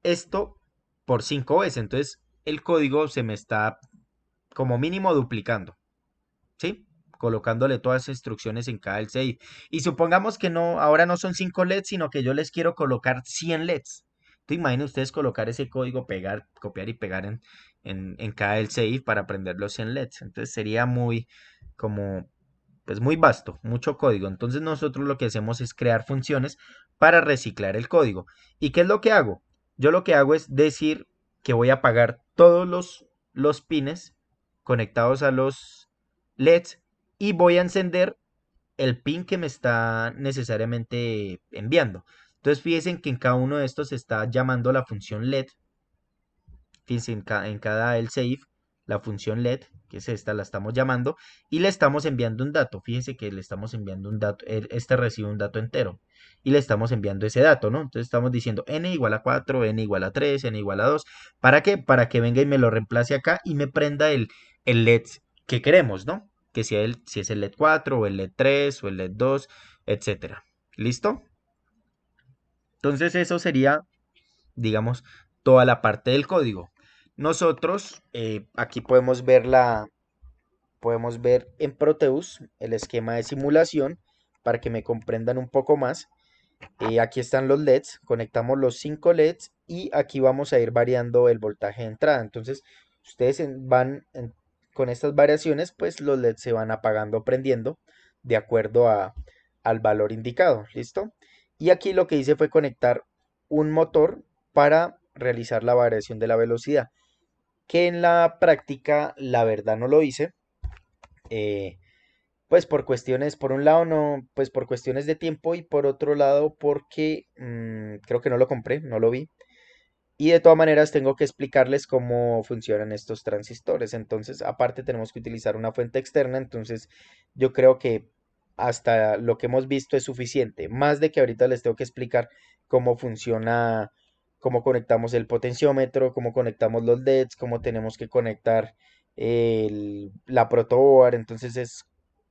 esto por 5 veces, entonces el código se me está como mínimo duplicando, ¿sí? Colocándole todas las instrucciones en cada save. Y supongamos que no, ahora no son 5 LEDs, sino que yo les quiero colocar 100 LEDs. Entonces imaginen ustedes colocar ese código, pegar, copiar y pegar en cada save para prender los 100 LEDs. Entonces sería muy como pues muy vasto, mucho código. Entonces nosotros lo que hacemos es crear funciones para reciclar el código. ¿Y qué es lo que hago? Yo lo que hago es decir que voy a apagar todos los pines conectados a los LEDs y voy a encender el pin que me está necesariamente enviando. Entonces fíjense que en cada uno de estos está llamando la función LED. Fíjense en cada el save, la función LED, que es esta, la estamos llamando y le estamos enviando un dato. Fíjense que le estamos enviando un dato, este recibe un dato entero y le estamos enviando ese dato, ¿no? Entonces estamos diciendo n igual a 4, n igual a 3, n igual a 2. ¿Para qué? Para que venga y me lo reemplace acá y me prenda el LED que queremos, ¿no? Que sea si es el LED 4 o el LED 3 o el LED 2, etcétera. ¿Listo? Entonces eso sería, digamos, toda la parte del código. Nosotros aquí podemos ver en Proteus el esquema de simulación para que me comprendan un poco más. Aquí están los LEDs, conectamos los 5 LEDs y aquí vamos a ir variando el voltaje de entrada. Entonces, ustedes con estas variaciones, pues los LEDs se van apagando o prendiendo de acuerdo al valor indicado. ¿Listo? Y aquí lo que hice fue conectar un motor para realizar la variación de la velocidad, que en la práctica, la verdad, no lo hice. eh, pues por cuestiones, por un lado no, pues por cuestiones de tiempo y por otro lado porque creo que no lo compré, no lo vi. Y de todas maneras tengo que explicarles cómo funcionan estos transistores. Entonces, aparte tenemos que utilizar una fuente externa. Entonces, yo creo que hasta lo que hemos visto es suficiente. Más de que ahorita les tengo que explicar cómo funciona, cómo conectamos el potenciómetro, cómo conectamos los LEDs, cómo tenemos que conectar la protoboard. Entonces,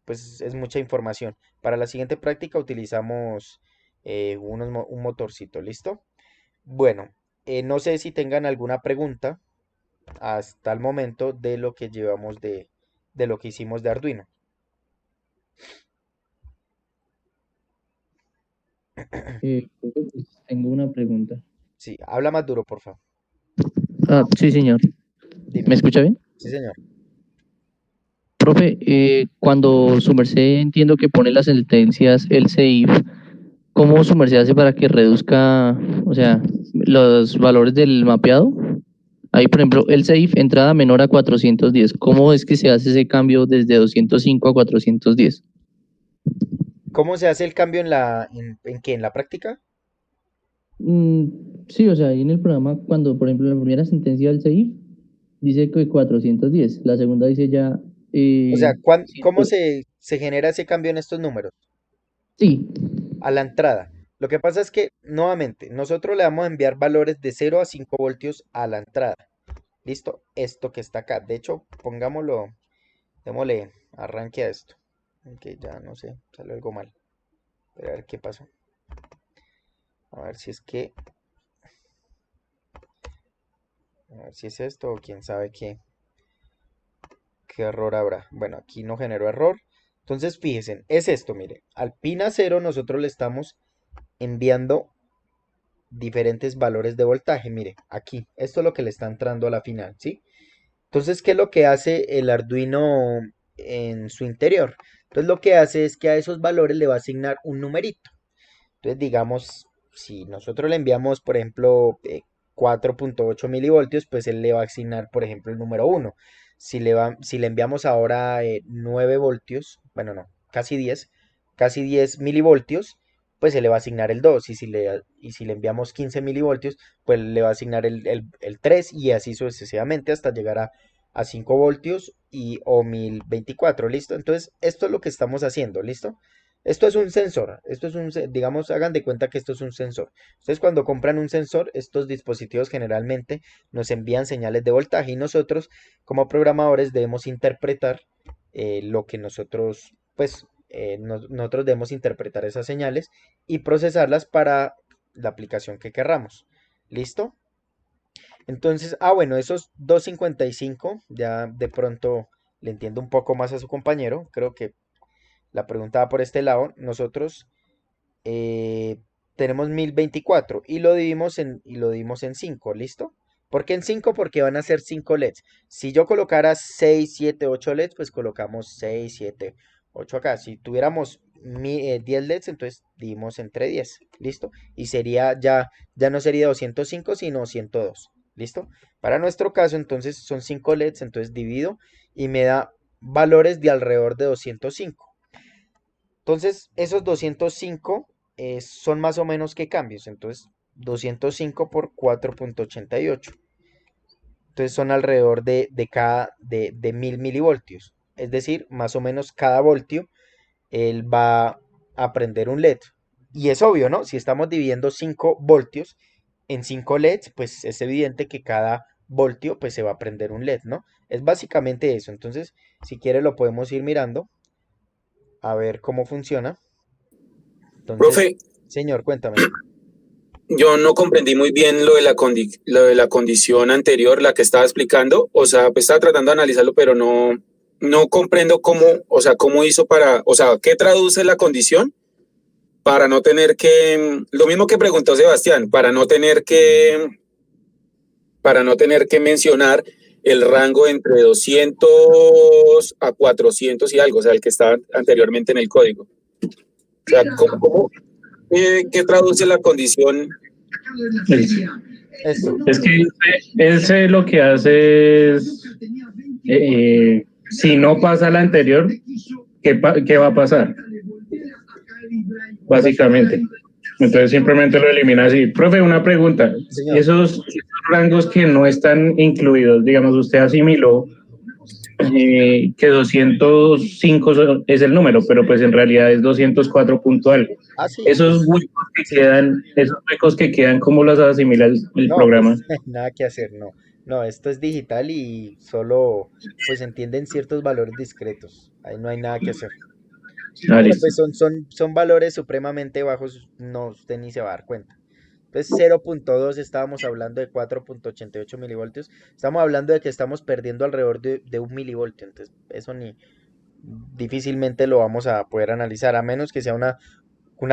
pues, es mucha información. Para la siguiente práctica utilizamos un motorcito. ¿Listo? Bueno, no sé si tengan alguna pregunta hasta el momento de lo que llevamos de lo que hicimos de Arduino. Profe, pues, tengo una pregunta. Sí, habla más duro, por favor. Sí, señor. ¿Me Dime. escucha bien? Sí, señor. Profe, cuando su merced entiendo que pone las sentencias el CIF, ¿cómo su merced hace para que reduzca, o sea, los valores del mapeado? Ahí, por ejemplo, el CIF, entrada menor a 410. ¿Cómo es que se hace ese cambio desde 205 a 410? ¿Cómo se hace el cambio en qué? ¿En la práctica? Sí, o sea, ahí en el programa, cuando, por ejemplo, la primera sentencia del CIF dice que 410, la segunda dice ya O sea, ¿cómo 100. se genera ese cambio en estos números? Sí, A la entrada. Lo que pasa es que, nuevamente, nosotros le vamos a enviar valores de 0 a 5 voltios a la entrada. ¿Listo? Esto que está acá. De hecho, pongámoslo, démosle arranque a esto. Aunque ya no sé, salió algo mal. Pero a ver qué pasó. A ver si es que, a ver si es esto o quién sabe qué error habrá. Bueno, aquí no generó error. Entonces, fíjense, es esto, mire. Al pin a 0 nosotros le estamos enviando diferentes valores de voltaje. Mire, aquí, esto es lo que le está entrando a la final, ¿sí? Entonces, ¿qué es lo que hace el Arduino en su interior? Entonces lo que hace es que a esos valores le va a asignar un numerito. Entonces digamos, si nosotros le enviamos, por ejemplo, 4.8 milivoltios, pues él le va a asignar, por ejemplo, el número uno. Si le enviamos ahora 9 voltios, bueno, no, casi 10 milivoltios, pues se le va a asignar el 2. Y si le enviamos 15 milivoltios, pues le va a asignar el 3 y así sucesivamente hasta llegar a 5 voltios o 1024, ¿listo? Entonces, esto es lo que estamos haciendo, ¿listo? Esto es un sensor, digamos, hagan de cuenta que esto es un sensor. Ustedes cuando compran un sensor, estos dispositivos generalmente nos envían señales de voltaje y nosotros como programadores debemos interpretar lo que nosotros, pues, nosotros debemos interpretar esas señales y procesarlas para la aplicación que querramos. ¿Listo? Entonces, bueno, esos 255, ya de pronto le entiendo un poco más a su compañero, creo que la pregunta va por este lado. Nosotros eh, tenemos 1024 y lo dividimos en 5, ¿listo? ¿Por qué en 5? Porque van a ser 5 LEDs. Si yo colocara 6, 7, 8 LEDs, pues colocamos 6, 7, 8 acá. Si tuviéramos 10 LEDs, entonces dividimos entre 10, ¿listo? Y sería ya no sería 205, sino 102, ¿listo? Para nuestro caso, entonces son 5 LEDs, entonces divido y me da valores de alrededor de 205. Entonces, esos 205 son más o menos qué cambios. Entonces, 205 por 4.88. Entonces, son alrededor de 1000 milivoltios. Es decir, más o menos cada voltio, él va a prender un LED. Y es obvio, ¿no? Si estamos dividiendo 5 voltios en 5 LEDs, pues es evidente que cada voltio, pues se va a prender un LED, ¿no? Es básicamente eso. Entonces, si quiere, lo podemos ir mirando a ver cómo funciona. Entonces, Profe, señor, cuéntame. yo no comprendí muy bien lo de la condición anterior, la que estaba explicando. O sea, pues estaba tratando de analizarlo, pero no comprendo cómo, o sea, cómo hizo para, o sea, qué traduce la condición para no tener que, lo mismo que preguntó Sebastián, para no tener que mencionar el rango entre 200 a 400 y algo, o sea, el que estaba anteriormente en el código. O sea, ¿qué traduce la condición? Esto. Es que ese lo que hace es, si no pasa la anterior, ¿qué va a pasar? Básicamente. Entonces simplemente lo elimina así. Profe, una pregunta. Señor. Esos rangos que no están incluidos, digamos, usted asimiló que 205 es el número, pero pues en realidad es 204 punto algo. Ah, sí, pues Esos huecos que quedan, ¿cómo los asimila el no, programa? pues nada que hacer, no. No, esto es digital y solo pues entienden ciertos valores discretos. Ahí no hay nada que hacer. Ah, Pero listo. pues son valores supremamente bajos, no, usted ni se va a dar cuenta. Entonces 0.2 estábamos hablando de 4.88 milivoltios. Estamos hablando de que estamos perdiendo alrededor de un milivoltio. Entonces eso ni difícilmente lo vamos a poder analizar, a menos que sea una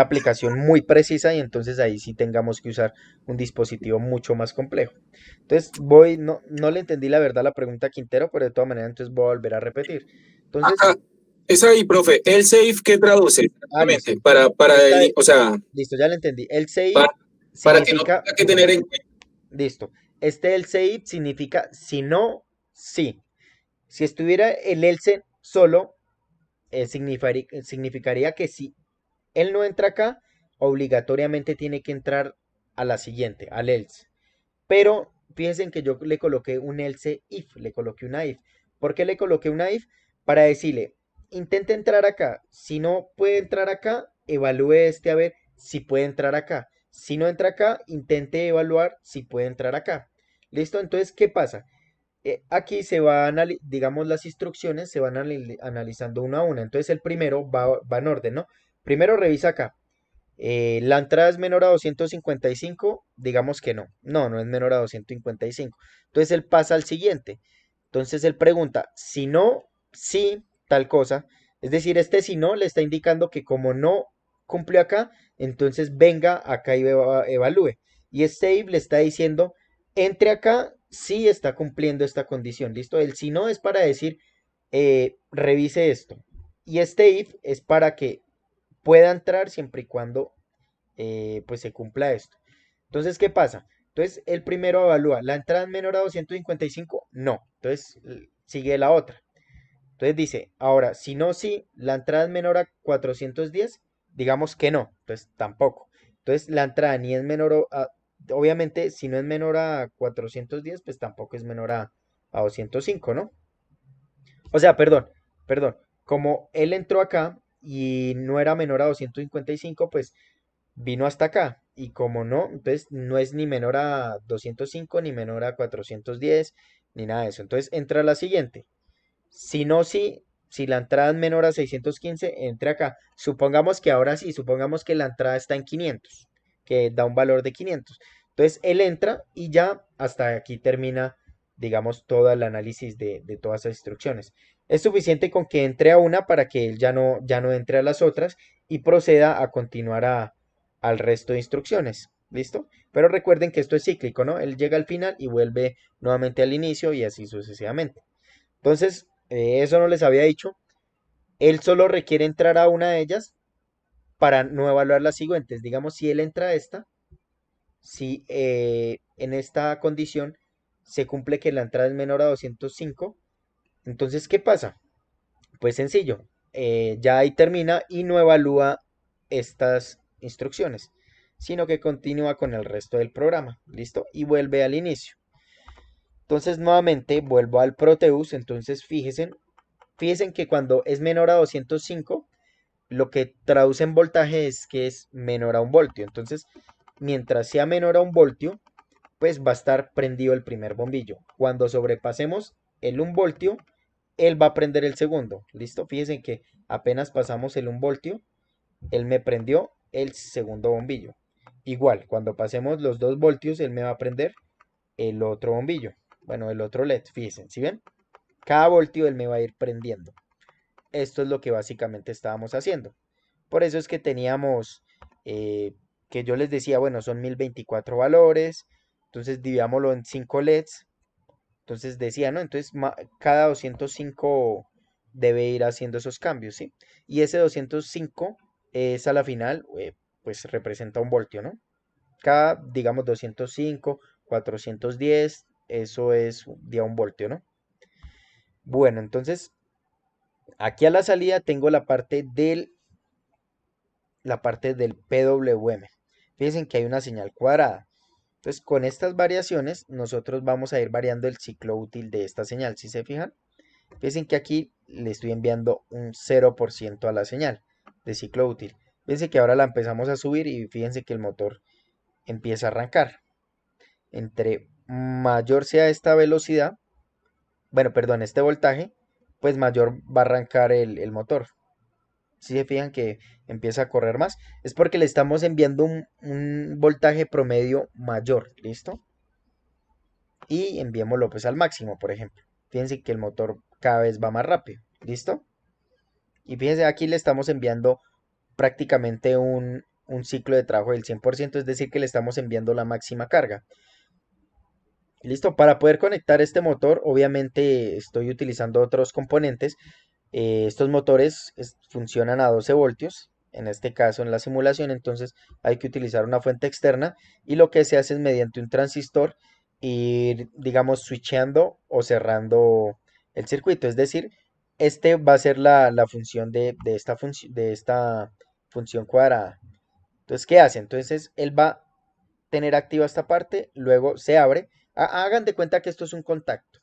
aplicación muy precisa y entonces ahí sí tengamos que usar un dispositivo mucho más complejo. Entonces no le entendí la verdad la pregunta a Quintero, pero de todas maneras entonces voy a volver a repetir. Entonces, Acá, es ahí, profe. ¿El safe qué traduce listo. exactamente? Esta, O sea, listo, ya le entendí. El para, save para que no significa, tenga que tener en cuenta. listo. El save significa si no, sí. Si estuviera el else solo, significaría que si él no entra acá, obligatoriamente tiene que entrar a la siguiente, al else. Pero fíjense en que yo le coloqué un else if, le coloqué una if. ¿Por qué le coloqué una if? Para decirle, intente entrar acá. Si no puede entrar acá, evalúe este a ver si puede entrar acá. Si no entra acá, intente evaluar si puede entrar acá. ¿Listo? Entonces, ¿qué pasa? Aquí se va, digamos, las instrucciones se van analizando una a una. Entonces, el primero va en orden, ¿no? Primero revisa acá. La entrada es menor a 255, digamos que no. No es menor a 255. Entonces él pasa al siguiente. Entonces él pregunta, si no, sí, tal cosa. Es decir, este si no le está indicando que como no cumple acá, entonces venga acá y evalúe. Y este if le está diciendo, entre acá, sí está cumpliendo esta condición. ¿Listo? El si no es para decir, revise esto. Y este if es para que pueda entrar siempre y cuando pues se cumpla esto. Entonces, ¿qué pasa? Entonces, el primero evalúa, ¿la entrada es menor a 255? No. Entonces, sigue la otra. Entonces dice, ahora, si no, sí, la entrada es menor a 410, digamos que no, entonces tampoco. Entonces, la entrada ni es menor obviamente, si no es menor a 410, pues tampoco es menor a 205, ¿no? O sea, perdón, como él entró acá y no era menor a 255, pues vino hasta acá. Y como no, entonces no es ni menor a 205, ni menor a 410, ni nada de eso. Entonces entra la siguiente. Si no, si la entrada es menor a 615, entre acá. Supongamos que ahora sí, supongamos que la entrada está en 500, que da un valor de 500. Entonces él entra y ya hasta aquí termina, digamos, todo el análisis de todas esas instrucciones. Es suficiente con que entre a una para que él ya no entre a las otras y proceda a continuar al resto de instrucciones. ¿Listo? Pero recuerden que esto es cíclico, ¿no? Él llega al final y vuelve nuevamente al inicio y así sucesivamente. Entonces, eso no les había dicho. Él solo requiere entrar a una de ellas para no evaluar las siguientes. Digamos, si él entra a esta, si en esta condición se cumple que la entrada es menor a 205, entonces, ¿qué pasa? Pues sencillo, ya ahí termina y no evalúa estas instrucciones, sino que continúa con el resto del programa. ¿Listo? Y vuelve al inicio. Entonces, nuevamente vuelvo al Proteus. Entonces, fíjense que cuando es menor a 205, lo que traduce en voltaje es que es menor a 1 voltio. Entonces, mientras sea menor a 1 voltio, pues va a estar prendido el primer bombillo. Cuando sobrepasemos el 1 voltio, él va a prender el segundo. ¿Listo? Fíjense que apenas pasamos el 1 voltio, él me prendió el segundo bombillo. Igual, cuando pasemos los 2 voltios, él me va a prender el otro bombillo. Bueno, el otro LED. Fíjense, ¿sí ven? Cada voltio él me va a ir prendiendo. Esto es lo que básicamente estábamos haciendo. Por eso es que teníamos, que yo les decía, bueno, son 1024 valores, entonces dividámoslo en 5 LEDs, entonces decía, ¿no? Entonces cada 205 debe ir haciendo esos cambios, ¿sí? Y ese 205 es a la final, pues representa 1 voltio, ¿no? Cada, digamos, 205, 410, eso es de 1 voltio, ¿no? Bueno, entonces aquí a la salida tengo la parte del PWM. Fíjense que hay una señal cuadrada. Entonces, con estas variaciones, nosotros vamos a ir variando el ciclo útil de esta señal. ¿Sí se fijan? Fíjense que aquí le estoy enviando un 0% a la señal de ciclo útil. Fíjense que ahora la empezamos a subir y fíjense que el motor empieza a arrancar. Entre mayor sea esta velocidad, bueno, perdón, este voltaje, pues mayor va a arrancar el motor. Si se fijan que empieza a correr más, es porque le estamos enviando un voltaje promedio mayor, ¿listo? Y enviémoslo pues al máximo, por ejemplo. Fíjense que el motor cada vez va más rápido, ¿listo? Y fíjense, aquí le estamos enviando prácticamente un ciclo de trabajo del 100%, es decir, que le estamos enviando la máxima carga. ¿Listo? Para poder conectar este motor, obviamente estoy utilizando otros componentes. Estos motores funcionan a 12 voltios, en este caso en la simulación, entonces hay que utilizar una fuente externa y lo que se hace es mediante un transistor ir, digamos, switcheando o cerrando el circuito, es decir, este va a ser la función de esta función cuadrada. Entonces, ¿qué hace? Entonces, él va a tener activa esta parte, luego se abre. Hagan de cuenta que esto es un contacto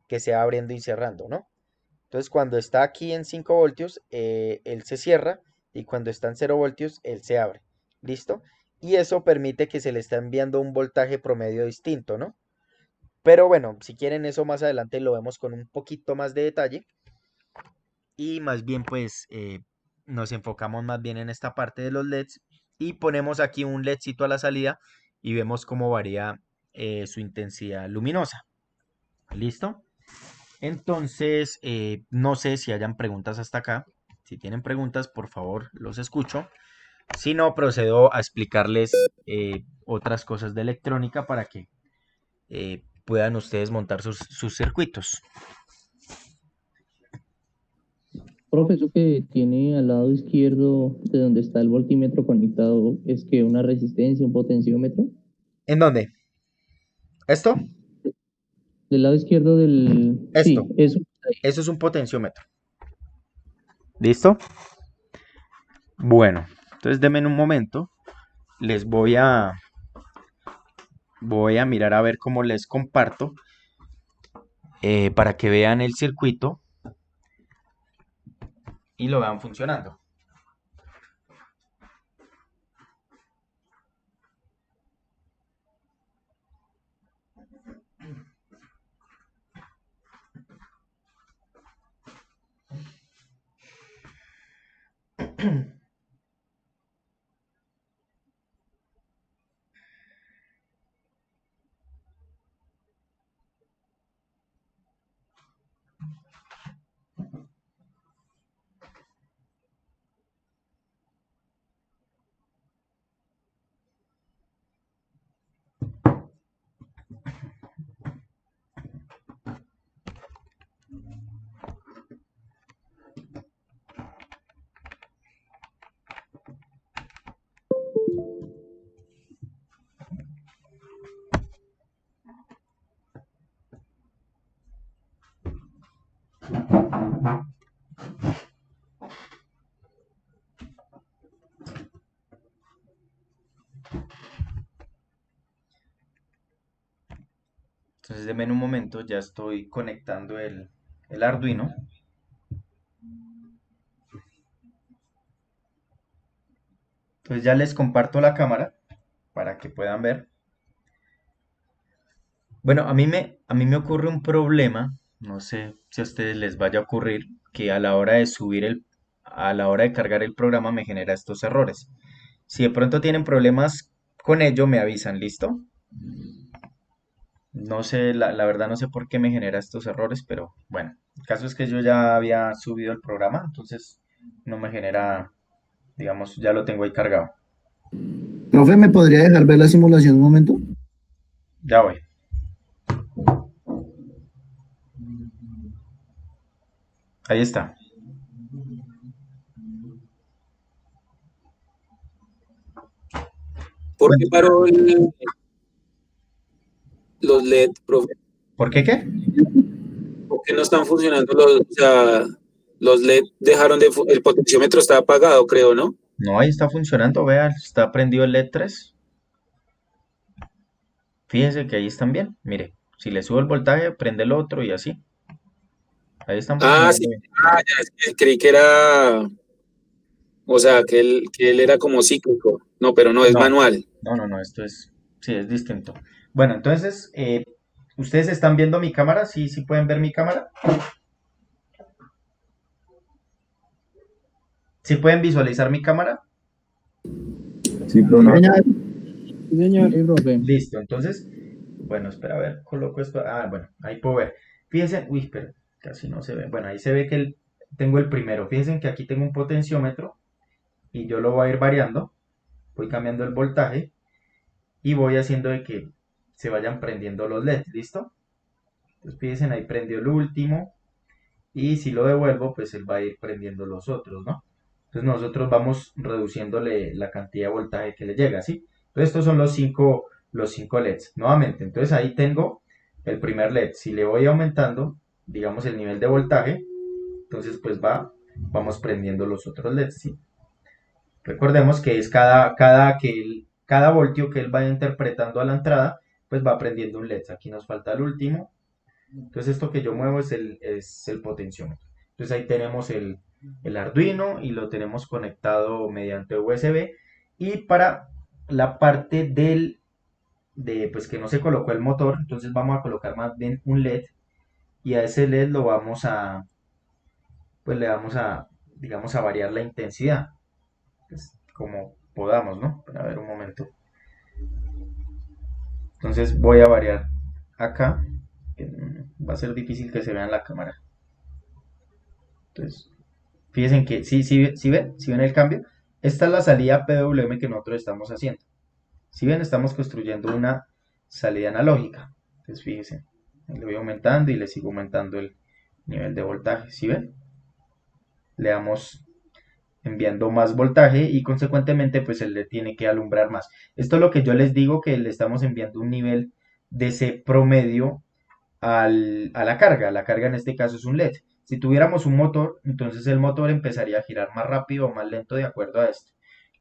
que se va abriendo y cerrando, ¿no? Entonces, cuando está aquí en 5 voltios, él se cierra y cuando está en 0 voltios, él se abre. ¿Listo? Y eso permite que se le está enviando un voltaje promedio distinto, ¿no? Pero bueno, si quieren eso más adelante lo vemos con un poquito más de detalle. Y más bien pues nos enfocamos más bien en esta parte de los LEDs y ponemos aquí un LEDcito a la salida y vemos cómo varía su intensidad luminosa. ¿Listo? Entonces, no sé si hayan preguntas hasta acá. Si tienen preguntas, por favor, los escucho. Si no, procedo a explicarles otras cosas de electrónica para que puedan ustedes montar sus circuitos. Profe, eso que tiene al lado izquierdo de donde está el voltímetro conectado, ¿es que una resistencia, un potenciómetro? ¿En dónde? ¿Esto? Del lado izquierdo del... Esto. Sí, eso. Eso es un potenciómetro. ¿Listo? Bueno, entonces denme un momento. Les voy a mirar a ver cómo les comparto para que vean el circuito y lo vean funcionando. Entonces denme un momento, ya estoy conectando el Arduino. Entonces ya les comparto la cámara para que puedan ver. Bueno, a mí me ocurre un problema, no sé si a ustedes les vaya a ocurrir, que a la hora de a la hora de cargar el programa me genera estos errores. Si de pronto tienen problemas con ello, me avisan, ¿listo? No sé, la verdad no sé por qué me genera estos errores, pero bueno, el caso es que yo ya había subido el programa, entonces no me genera, digamos, ya lo tengo ahí cargado. Profe, ¿me podría dejar ver la simulación un momento? Ya voy. Ahí está. ¿Por qué paró los LED, profe? ¿Por qué qué? ¿Por qué no están funcionando o sea, los LED dejaron el potenciómetro está apagado, creo, ¿no? No, ahí está funcionando, vean, está prendido el LED 3. Fíjese que ahí están bien. Mire, si le subo el voltaje, prende el otro y así. Ahí están Ah, funcionando sí, bien. ya, es que creí que era, o sea, que él era como cíclico. No, pero no, es No, manual. no, esto es, sí, es distinto. Bueno, entonces, ¿ustedes están viendo mi cámara? ¿Sí, sí pueden ver mi cámara? ¿Sí pueden visualizar mi cámara? Sí, profe. Sí, señor. Sí, profe. Listo, entonces, bueno, espera, a ver, coloco esto. Ah, bueno, ahí puedo ver. Fíjense, uy, pero casi no se ve. Bueno, ahí se ve que tengo el primero. Fíjense que aquí tengo un potenciómetro y yo lo voy a ir variando. Voy cambiando el voltaje y voy haciendo de que se vayan prendiendo los LEDs, ¿listo? Entonces fíjense, ahí prendió el último y si lo devuelvo, pues él va a ir prendiendo los otros, ¿no? Entonces nosotros vamos reduciéndole la cantidad de voltaje que le llega, ¿sí? Entonces estos son los cinco LEDs. Nuevamente, entonces ahí tengo el primer LED. Si le voy aumentando, digamos, el nivel de voltaje, entonces pues vamos prendiendo los otros LEDs, ¿sí? Recordemos que es cada voltio que él va interpretando a la entrada, pues va prendiendo un LED. Aquí nos falta el último. Entonces esto que yo muevo es el potenciómetro. Entonces ahí tenemos el Arduino y lo tenemos conectado mediante USB. Y para la parte pues que no se colocó el motor, entonces vamos a colocar más bien un LED y a ese LED pues le vamos digamos, a variar la intensidad, pues, como podamos, ¿no? A ver un momento. Entonces voy a variar acá. Va a ser difícil que se vea en la cámara. Entonces, fíjense que, si ven el cambio, esta es la salida PWM que nosotros estamos haciendo. Si ven, estamos construyendo una salida analógica. Entonces, fíjense, le voy aumentando y le sigo aumentando el nivel de voltaje. ¿Sí ven? le damos enviando más voltaje y consecuentemente pues el LED tiene que alumbrar más. Esto es lo que yo les digo, que le estamos enviando un nivel de C promedio a la carga en este caso es un LED. Si tuviéramos un motor, entonces el motor empezaría a girar más rápido o más lento de acuerdo a esto.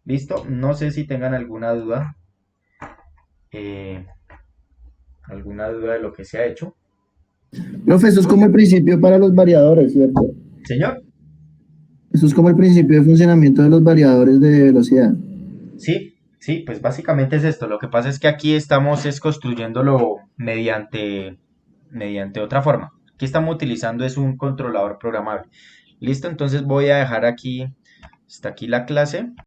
¿Listo? No sé si tengan eh, alguna duda de lo que se ha hecho. Profe, eso es como el principio para los variadores, ¿cierto? Señor, Eso es como el principio de funcionamiento de los variadores de velocidad. sí, pues básicamente es esto. Lo que pasa es que aquí estamos es construyéndolo mediante otra forma. Aquí estamos utilizando es un controlador programable. Listo, entonces voy a dejar aquí, hasta aquí la clase.